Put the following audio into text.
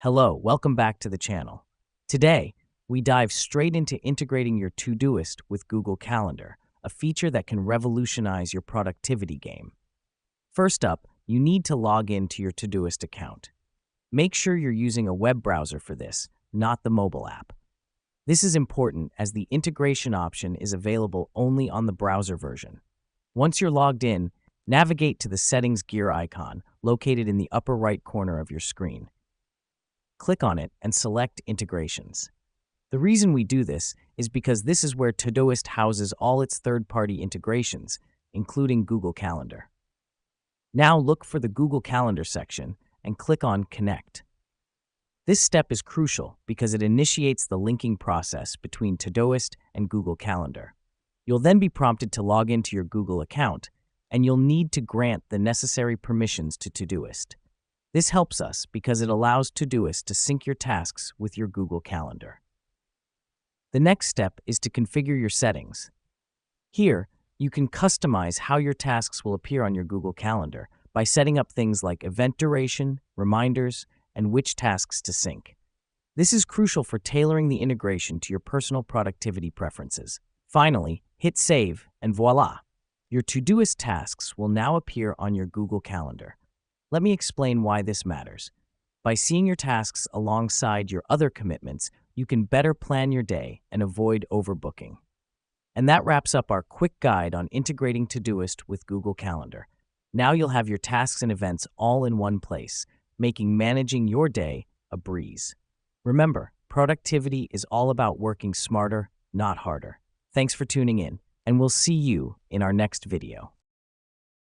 Hello, welcome back to the channel. Today, we dive straight into integrating your Todoist with Google Calendar, a feature that can revolutionize your productivity game. First up, you need to log in to your Todoist account. Make sure you're using a web browser for this, not the mobile app. This is important as the integration option is available only on the browser version. Once you're logged in, navigate to the Settings gear icon located in the upper right corner of your screen. Click on it and select Integrations. The reason we do this is because this is where Todoist houses all its third-party integrations, including Google Calendar. Now look for the Google Calendar section and click on Connect. This step is crucial because it initiates the linking process between Todoist and Google Calendar. You'll then be prompted to log into your Google account, and you'll need to grant the necessary permissions to Todoist. This helps us because it allows Todoist to sync your tasks with your Google Calendar. The next step is to configure your settings. Here, you can customize how your tasks will appear on your Google Calendar by setting up things like event duration, reminders, and which tasks to sync. This is crucial for tailoring the integration to your personal productivity preferences. Finally, hit Save, and voila! Your Todoist tasks will now appear on your Google Calendar. Let me explain why this matters. By seeing your tasks alongside your other commitments, you can better plan your day and avoid overbooking. And that wraps up our quick guide on integrating Todoist with Google Calendar. Now you'll have your tasks and events all in one place, making managing your day a breeze. Remember, productivity is all about working smarter, not harder. Thanks for tuning in, and we'll see you in our next video.